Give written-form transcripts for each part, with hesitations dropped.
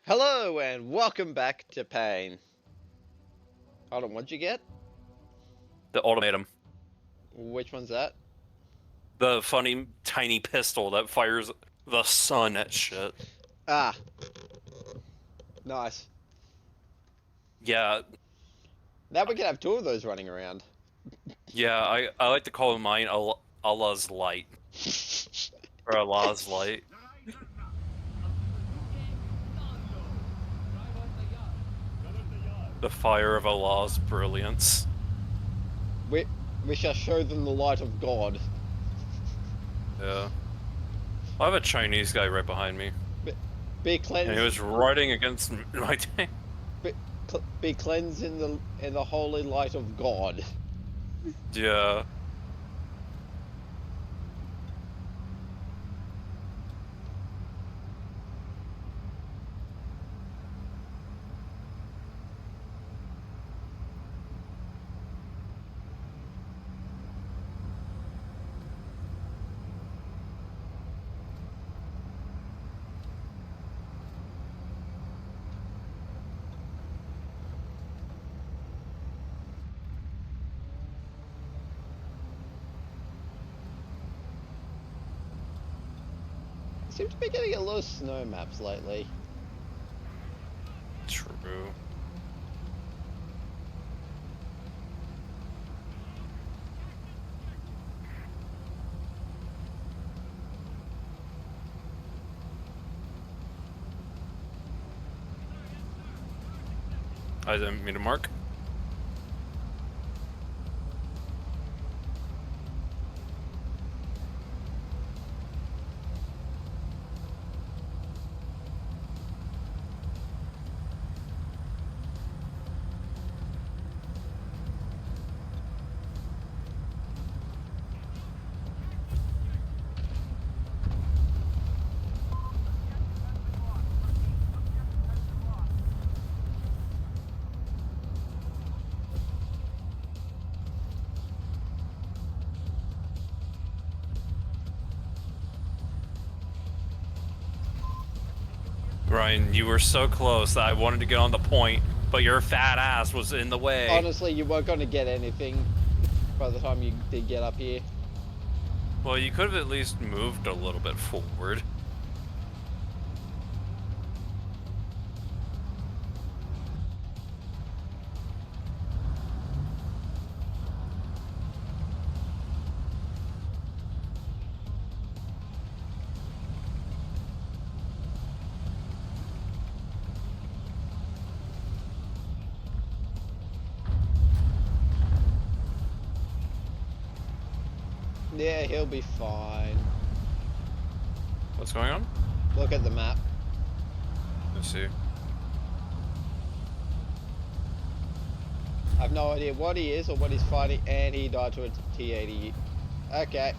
Hello and welcome back to Pain. Hold on, what'd you get? The ultimatum. Which one's that? The funny tiny pistol that fires the sun at shit. Ah, nice. Yeah, Now we can have two of those running around. yeah, I like to call mine Allah's light. Or Allah's light. The fire of Allah's brilliance. we, we shall show them the light of God. Yeah. I have a Chinese guy right behind me. Be And he cleansed. was riding against my tank. Be cleansed in the holy light of God. Yeah. Seem to be getting a lot of snow maps lately. True. I didn't mean to mark. Ryan, you were so close that I wanted to get on the point, but your fat ass was in the way. Honestly, you weren't going to get anything by the time you did get up here. Well, you could have at least moved a little bit forward. Yeah, he'll be fine. What's going on? Look at the map. Let's see. I have no idea what he is or what he's fighting, and he died to a T-80. Okay.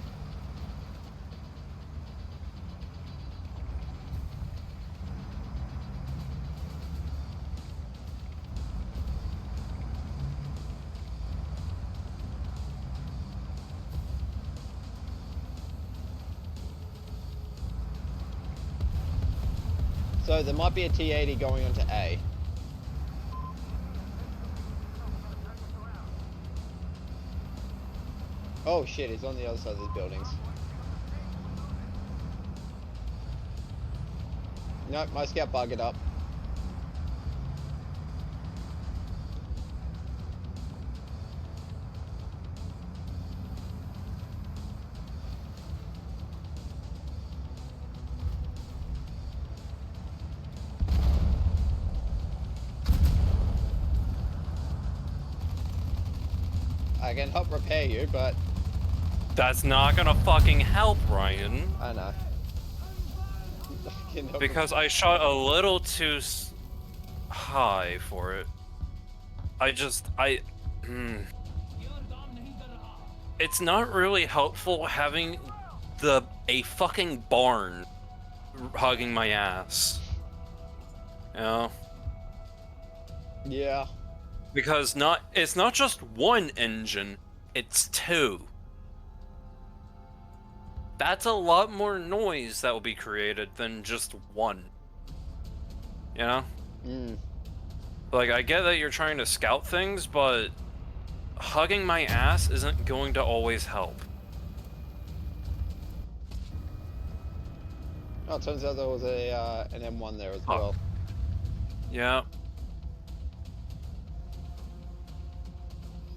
So there might be a T-80 going on to A. Oh shit, he's on the other side of these buildings. Nope, my scout buggered up. I can help repair you, but... That's not gonna fucking help, Ryan. I know. Because I shot a little too high for it. It's not really helpful having a fucking barn hugging my ass. You know? Yeah. Because it's not just one engine, it's two. That's a lot more noise that will be created than just one. You know? Mm. Like, I get that you're trying to scout things, but hugging my ass isn't going to always help. Oh, it turns out there was a an M1 there as Fuck. well. Yeah.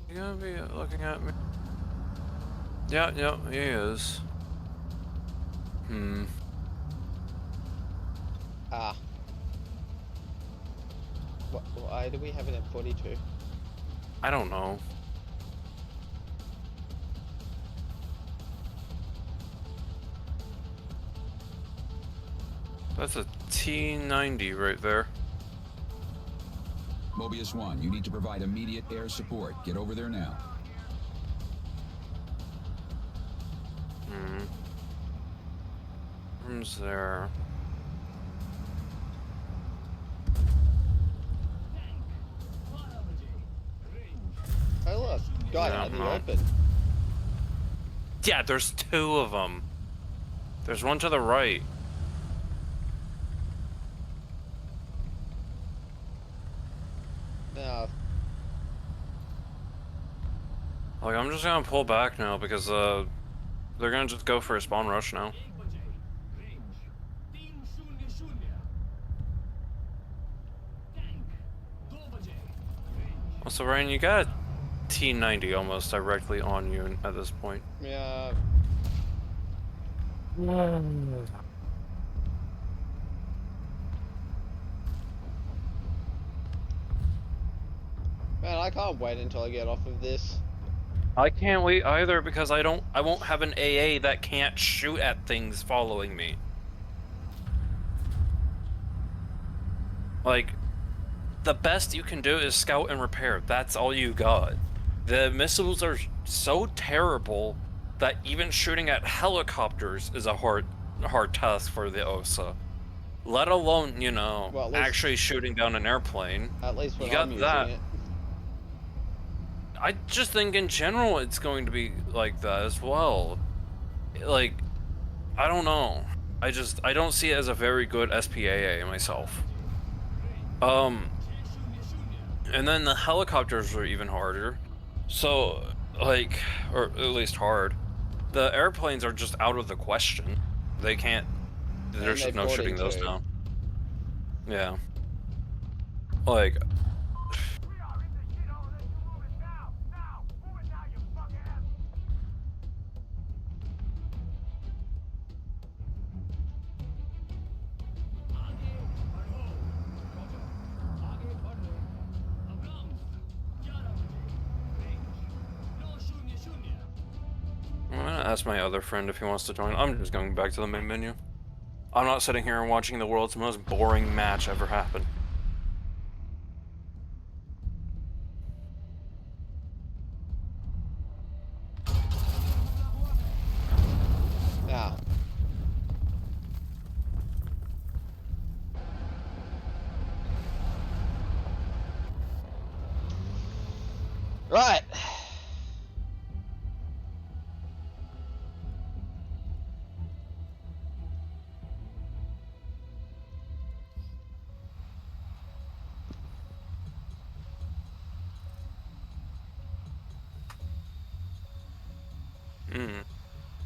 You gonna be looking at me? Yeah, yeah, he is. Ah. Why do we have an M42? I don't know. That's a T-90 right there. Mobius 1, you need to provide immediate air support. Get over there now. Who's there? Oh look, guy Yeah, out in the no. open. Yeah, there's two of them. There's one to the right. Now, Like, I'm just gonna pull back now because, they're gonna just go for a spawn rush now. Also, Ryan, you got a T-90 almost directly on you at this point. yeah. Man, I can't wait until I get off of this. I can't wait either because I won't have an AA that can't shoot at things following me. Like, the best you can do is scout and repair. That's all you got. The missiles are so terrible that even shooting at helicopters is a hard task for the Osa. Let alone, you know, Well, at least- actually shooting down an airplane. At least when You got I'm using that. it. I just think in general it's going to be like that as well. Like, I don't know. I don't see it as a very good SPAA myself. And then the helicopters are even harder. So, like, or at least hard. The airplanes are just out of the question. They can't. There's just no shooting those down. Yeah. Like. I'm gonna ask my other friend if he wants to join. I'm just going back to the main menu. I'm not sitting here and watching the world's most boring match ever happen. Yeah. Right.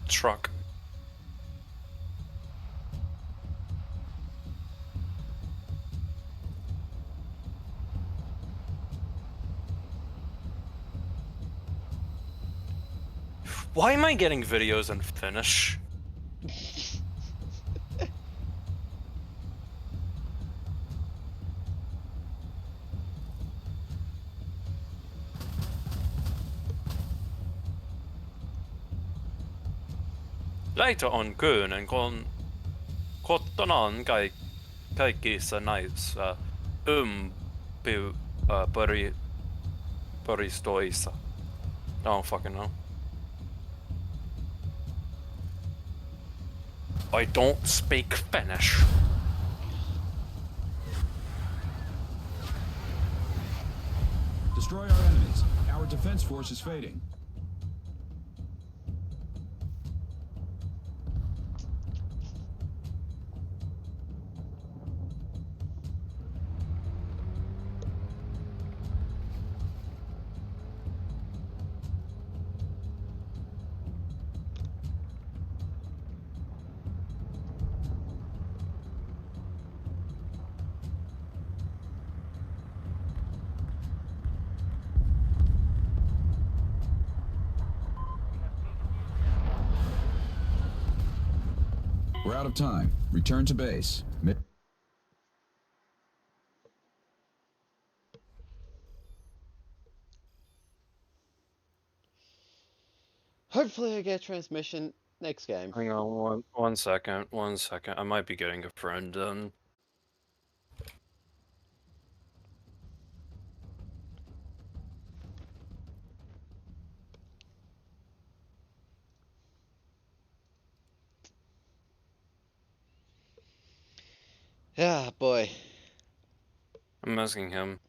Truck. Why am I getting videos in Finnish? Later on Könen, kun kottonaan kaikissa näissä poristoissa. I don't fucking know. I don't speak Finnish. Destroy our enemies. Our defense force is fading. We're out of time. Return to base. Hopefully I get transmission next game. Hang on one second. I might be getting a friend done. Yeah, boy. I'm asking him.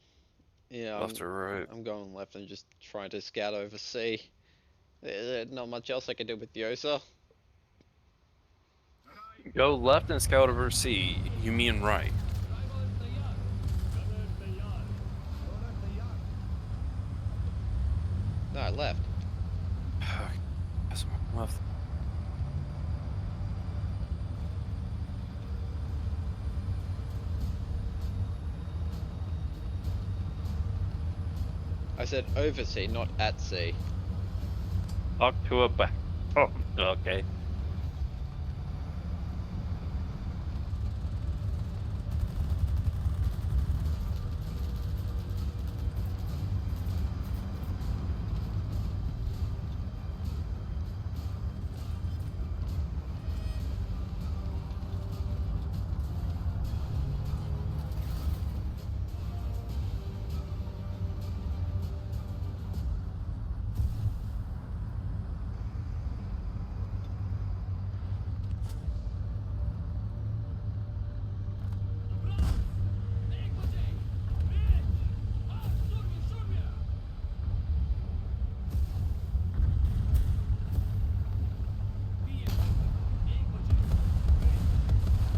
Yeah, Left or right? I'm going left and just trying to scout over C. There's not much else I can do with the Osa. Go left and scout over C. You mean right? No, I left. Guess I'm left. I said over C, not at C. Talk to a back. Oh, okay.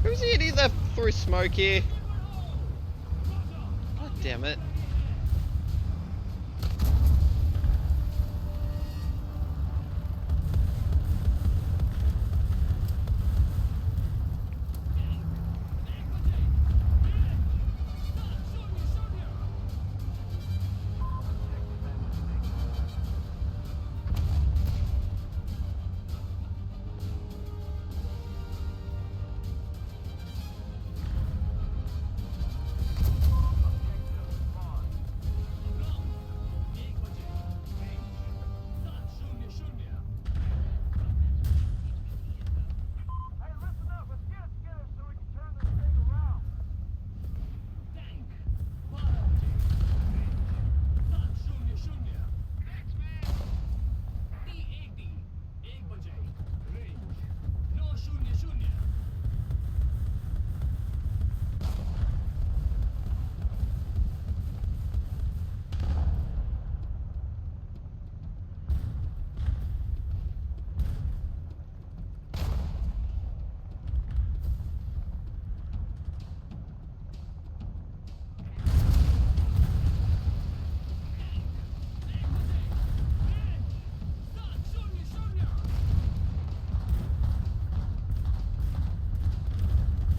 Who's the idiot that threw smoke here? God damn it.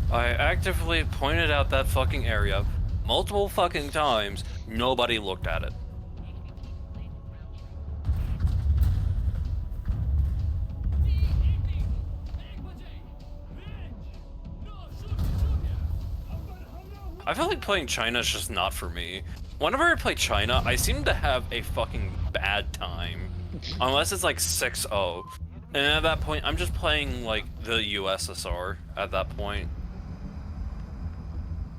I actively pointed out that fucking area multiple fucking times. Nobody looked at it. I feel like playing China is just not for me. Whenever I play China, I seem to have a fucking bad time. Unless it's like 6-0. And at that point, I'm just playing like the USSR at that point.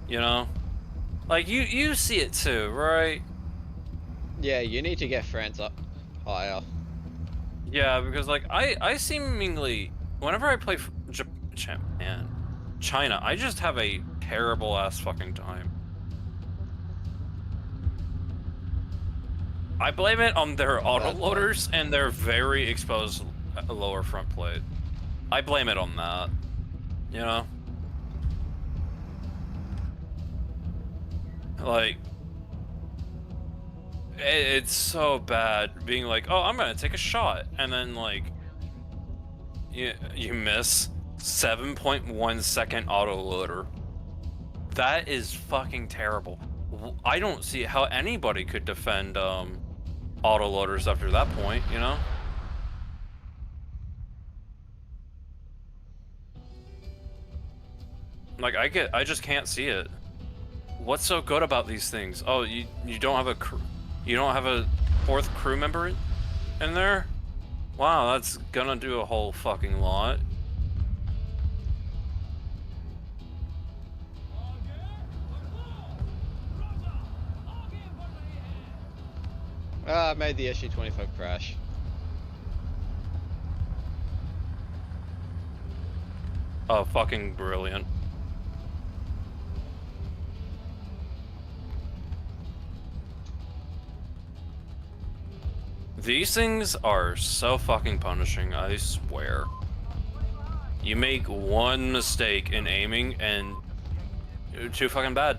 You know? Like, you see it too, right? Yeah, you need to get France up higher. Yeah, because like, I seemingly, whenever I play China, I just have a terrible ass fucking time. I blame it on their autoloaders and their very exposed lower front plate. I blame it on that, you know? Like, it's so bad being like, oh, I'm gonna take a shot, and then like, you miss 7.1 second autoloader. That is fucking terrible. I don't see how anybody could defend autoloaders after that point, you know? Like, I just can't see it. What's so good about these things? Oh, you don't have you don't have a fourth crew member in there? Wow, that's gonna do a whole fucking lot. Ah, I made the SU-25 crash. Oh, fucking brilliant. These things are so fucking punishing, I swear. You make one mistake in aiming and you're too fucking bad.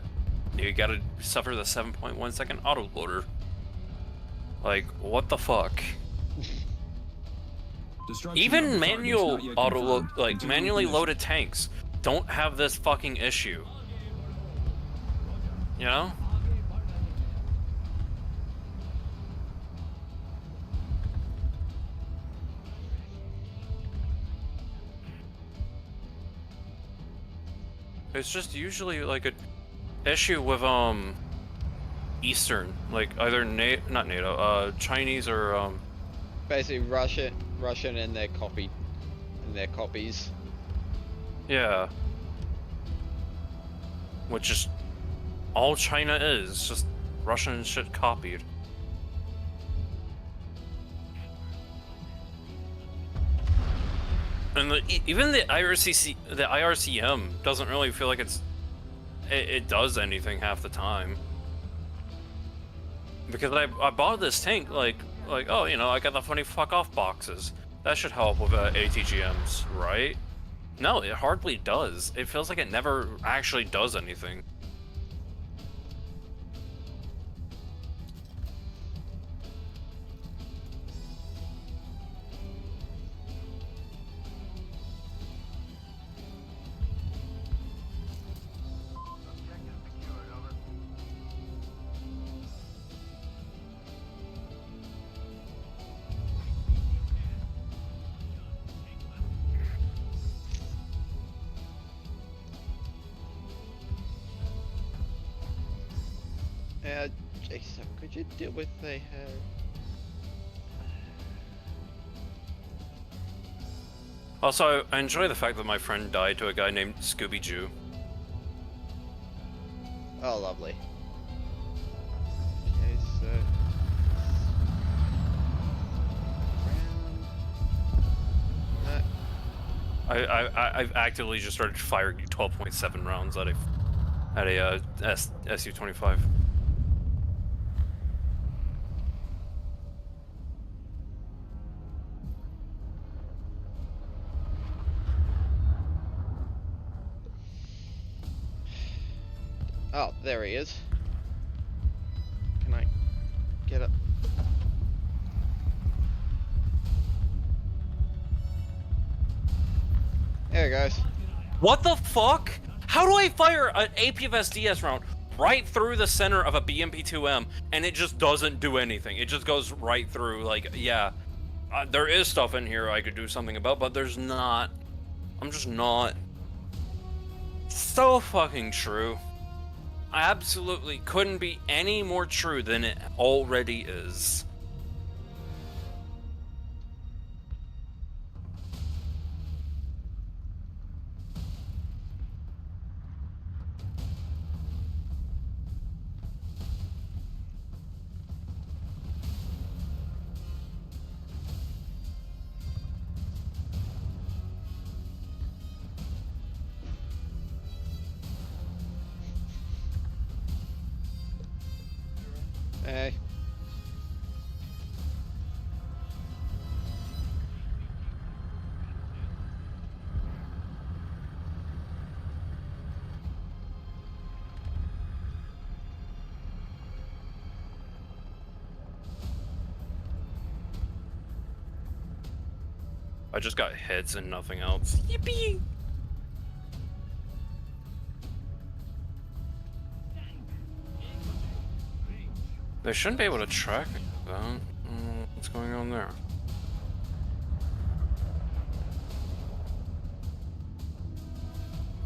You gotta suffer the 7.1 second autoloader. Like, what the fuck? Destruction of Even the target is manual not yet auto, confirmed. like Continuing manually position. loaded tanks don't have this fucking issue. You know? It's just usually like a issue with Eastern, like either not NATO, Chinese or Basically, Russian and their copies. yeah. Which is all China is, just Russian shit copied. And even the IRCM doesn't really feel like it does anything half the time. Because I bought this tank like oh, you know, I got the funny fuck off boxes. That should help with ATGMs, right? No, it hardly does. It feels like it never actually does anything. Jason, could you deal with the Also, I enjoy the fact that my friend died to a guy named Scooby-Jew. Oh, lovely. Okay, so I've actively just started firing 12.7 rounds at a SU-25. Oh, there he is. Can I get up? There he goes. What the fuck? How do I fire an APFS DS round right through the center of a BMP-2M and it just doesn't do anything? It just goes right through. Like, yeah, there is stuff in here I could do something about, but there's not. I'm just not. So fucking true. Absolutely couldn't be any more true than it already is. Hey. I just got hits and nothing else. Yippee! They shouldn't be able to track me, though. What's going on there?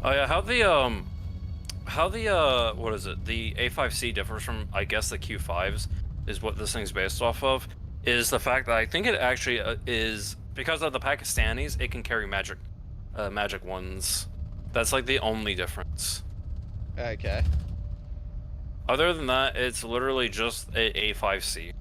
Oh yeah, how the what is it? The A5C differs from, I guess, the Q5s is what this thing's based off of. Is the fact that I think it actually is because of the Pakistanis, it can carry magic ones. That's like the only difference. Okay. Other than that, it's literally just a A5C.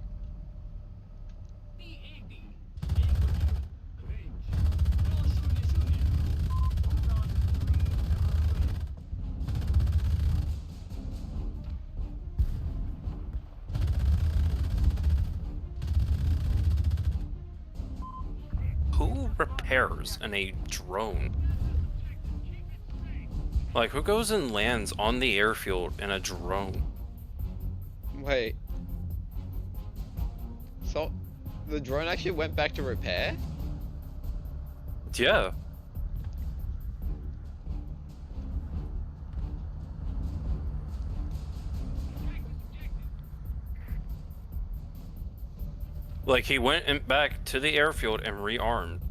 Who repairs in a drone? Like, who goes and lands on the airfield in a drone? Wait. So, the drone actually went back to repair? Yeah. Like, he went back to the airfield and rearmed.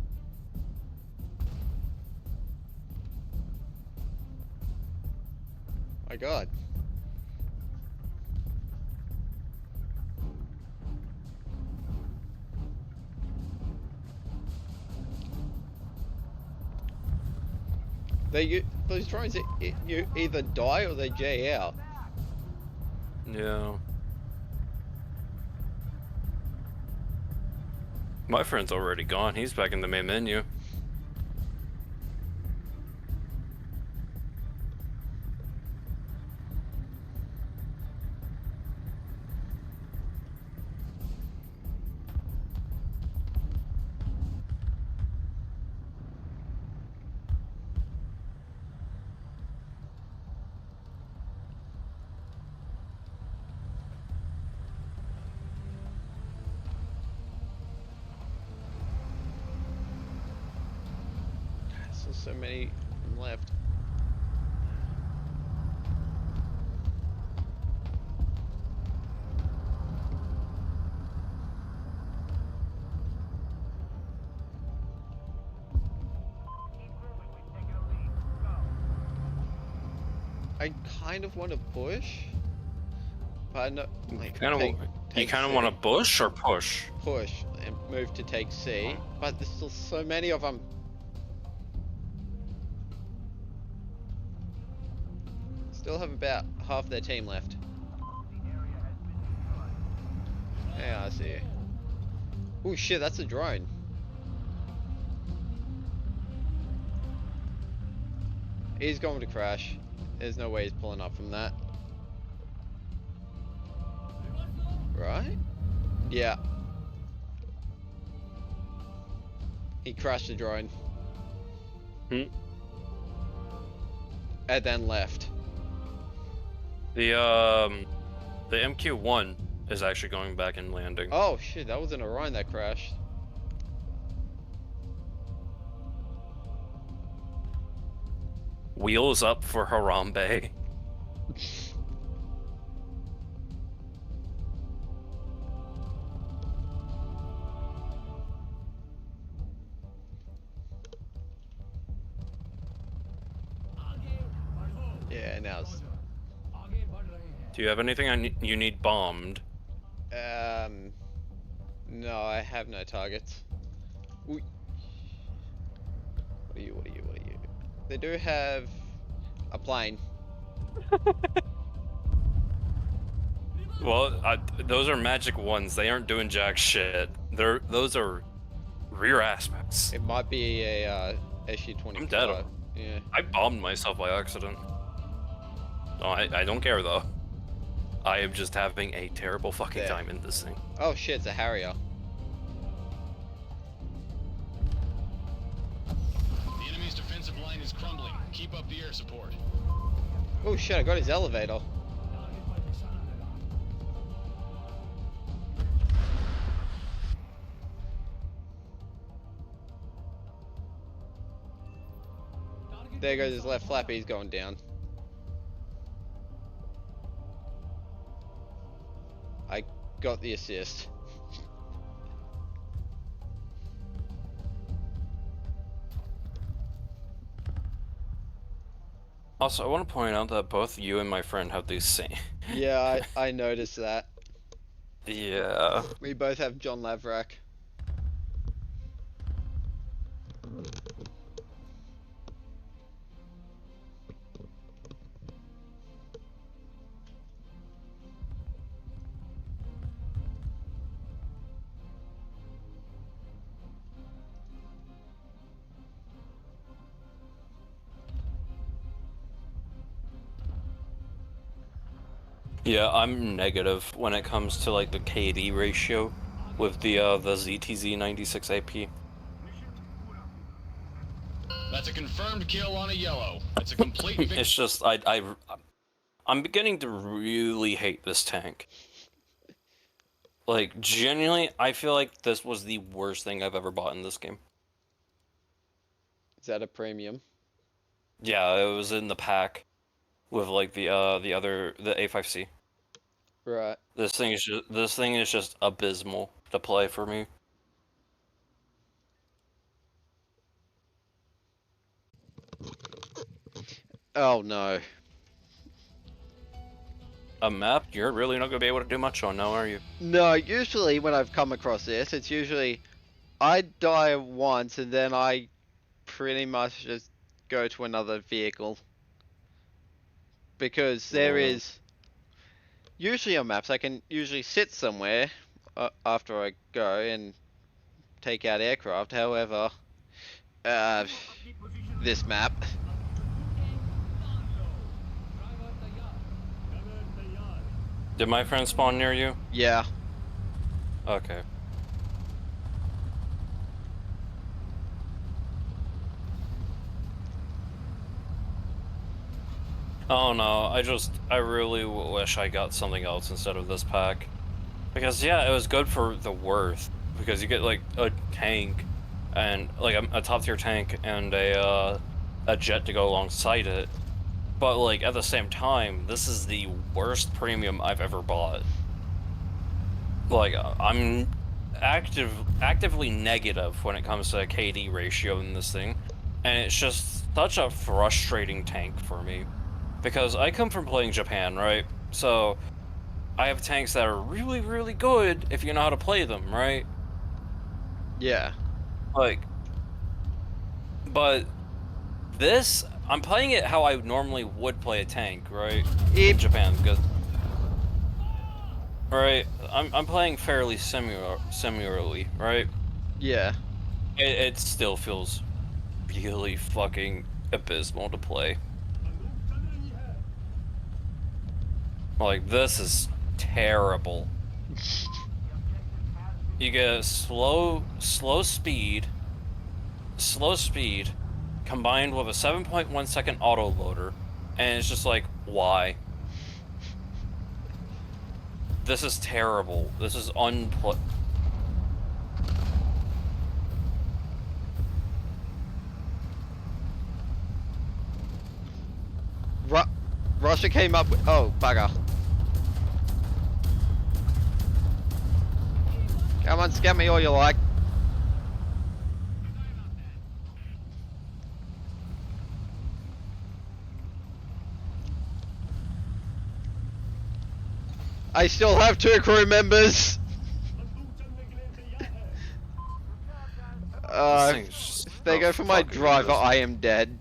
My god. Those drones, you either die or they J out. Yeah. My friend's already gone. He's back in the main menu. Still so many left. I kind of want to push, but I know, like, You kind of want to bush or push? push and move to take C, but there's still so many of them. Still have about half their team left. Yeah, I see. Oh shit, that's a drone. He's going to crash. There's no way he's pulling up from that. Right? Yeah. He crashed the drone. Hmm. And then left. The MQ-1 is actually going back and landing. Oh shit, that was an Orion that crashed. Wheels up for Harambe. Yeah, now it's... Do you have anything you need bombed? No, I have no targets. Ooh. What are you? They do have a plane. Well, those are magic ones. They aren't doing jack shit. Those are rear aspects. It might be a SU-25. I'm dead. Yeah. I bombed myself by accident. No, I don't care though. I am just having a terrible fucking time in this thing. Oh shit, it's a Harrier. The enemy's defensive line is crumbling. Keep up the air support. Oh shit, I got his elevator. There goes his left flap, he's going down. I got the assist. Also, I want to point out that both you and my friend have these same. Yeah, I noticed that. Yeah. We both have John Laverack. Yeah, I'm negative when it comes to like the KD ratio with the ZTZ 96 AP. That's a confirmed kill on a yellow. It's a complete victory. It's just I'm beginning to really hate this tank. Like genuinely, I feel like this was the worst thing I've ever bought in this game. Is that a premium? Yeah, it was in the pack with like the A5C. Right. This thing is just abysmal to play for me. Oh no. A map you're really not gonna be able to do much on now, are you? No, usually when I've come across this, it's usually I die once and then I pretty much just go to another vehicle. Because there Yeah. is usually on maps I can usually sit somewhere after I go and take out aircraft. However, this map. Did my friend spawn near you? Yeah. Okay. Oh no, I really wish I got something else instead of this pack. Because yeah, it was good for the worth. Because you get like a tank, and like a top tier tank and a jet to go alongside it. But like at the same time, this is the worst premium I've ever bought. Like I'm actively negative when it comes to KD ratio in this thing, and it's just such a frustrating tank for me. Because I come from playing Japan, right? So I have tanks that are really, really good if you know how to play them, right? Yeah. Like, but this, I'm playing it how I normally would play a tank, right? In Japan, because, right, I'm playing fairly similarly, right? Yeah. It still feels really fucking abysmal to play. Like, this is terrible. You get slow speed combined with a 7.1 second autoloader, and it's just like, why? This is terrible. This is Russia came up with. Oh, bugger. Come on, scam me all you like. I still have 2 crew members. If they go for my driver, I am dead.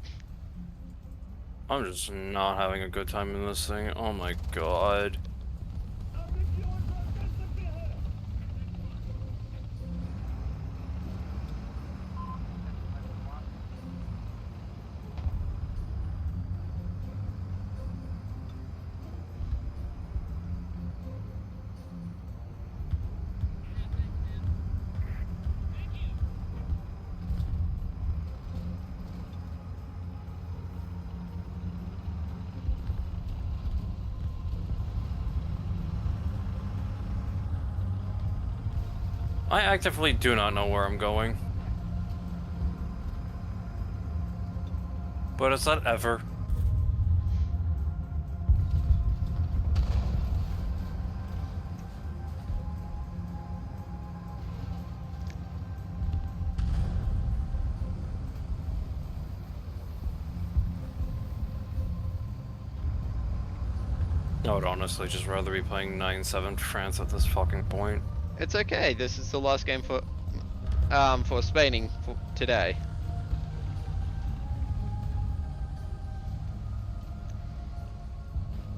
I'm just not having a good time in this thing. Oh my god. I actively do not know where I'm going. But is that ever? I would honestly just rather be playing 9-7 France at this fucking point. It's okay. This is the last game for Spain for today.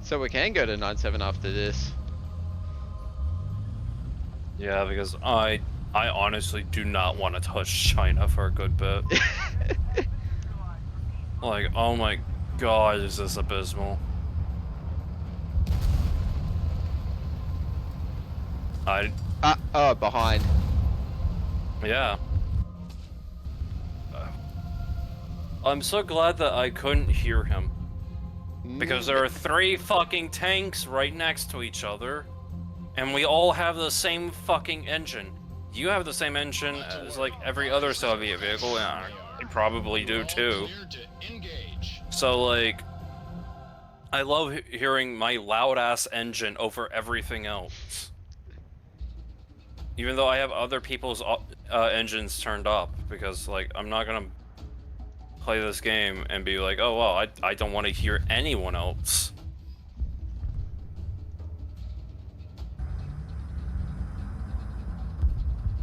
So we can go to 9-7 after this. Yeah, because I honestly do not want to touch China for a good bit. Like, oh my god, is this abysmal? Oh, behind. Yeah. I'm so glad that I couldn't hear him. Because there are 3 fucking tanks right next to each other, and we all have the same fucking engine. You have the same engine as, like, every other Soviet vehicle, and I probably do too. So, like, I love hearing my loud-ass engine over everything else. Even though I have other people's engines turned up, because, like, I'm not gonna play this game and be like, oh, well, I don't want to hear anyone else.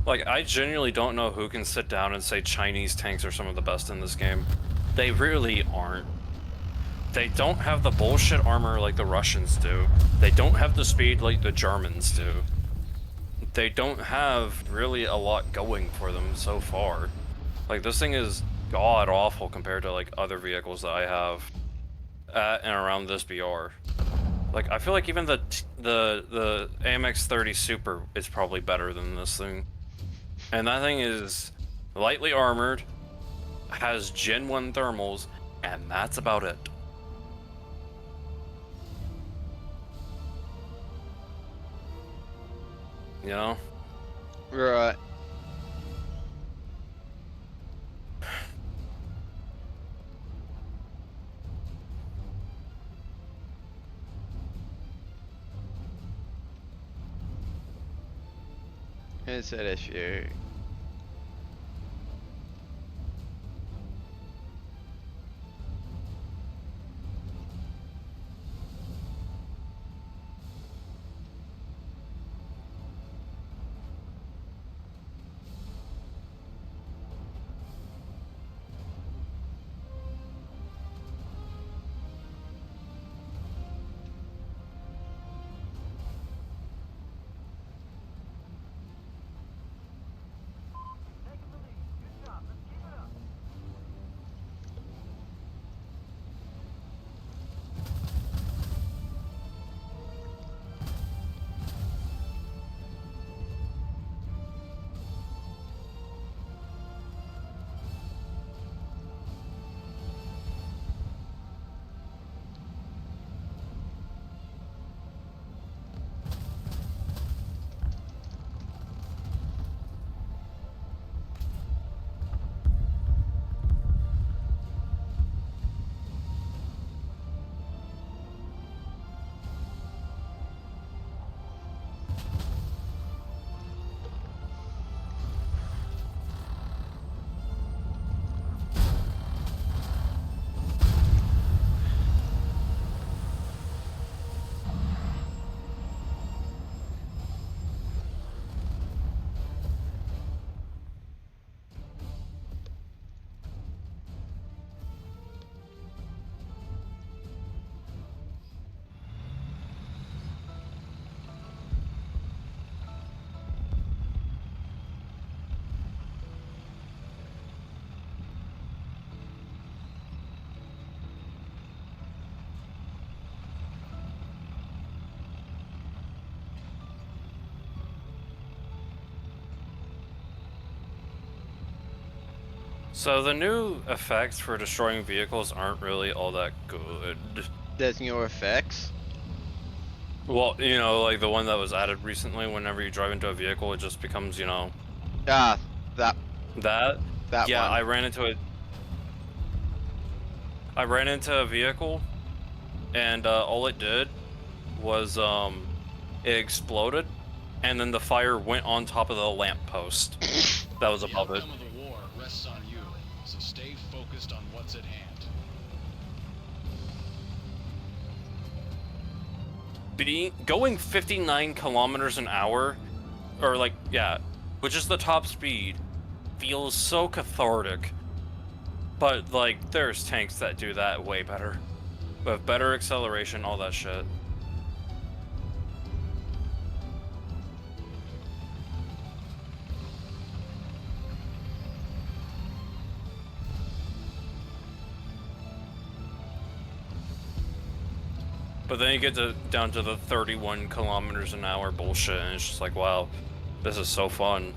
Like, I genuinely don't know who can sit down and say Chinese tanks are some of the best in this game. They really aren't. They don't have the bullshit armor like the Russians do. They don't have the speed like the Germans do. They don't have really a lot going for them so far. Like, this thing is god-awful compared to, like, other vehicles that I have at and around this BR. Like, I feel like even the AMX-30 Super is probably better than this thing. And that thing is lightly armored, has Gen 1 thermals, and that's about it. You know? Right. It's an issue. So the new effects for destroying vehicles aren't really all that good. There's new effects. Well, you know, like the one that was added recently, whenever you drive into a vehicle, it just becomes, you know... Ah, that Yeah, one. I ran into a vehicle, and all it did was, it exploded, and then the fire went on top of the lamppost that was above it. The outcome of the war rests on you, so stay focused on what's at hand. going 59 kilometers an hour, or like, yeah, which is the top speed, feels so cathartic. But like, there's tanks that do that way better, with better acceleration, all that shit. But then you get down to the 31 kilometers an hour bullshit, and it's just like, wow, this is so fun.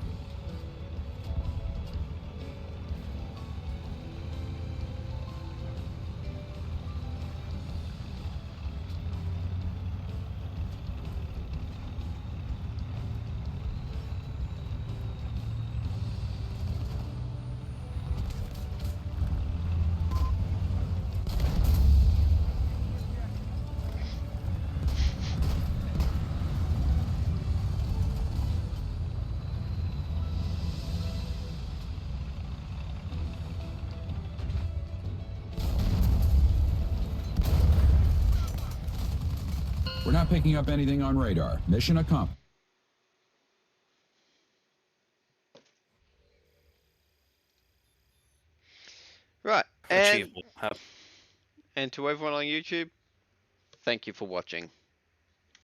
We're not picking up anything on radar. Mission accomplished. Right, and Achievable. to everyone on YouTube, thank you for watching.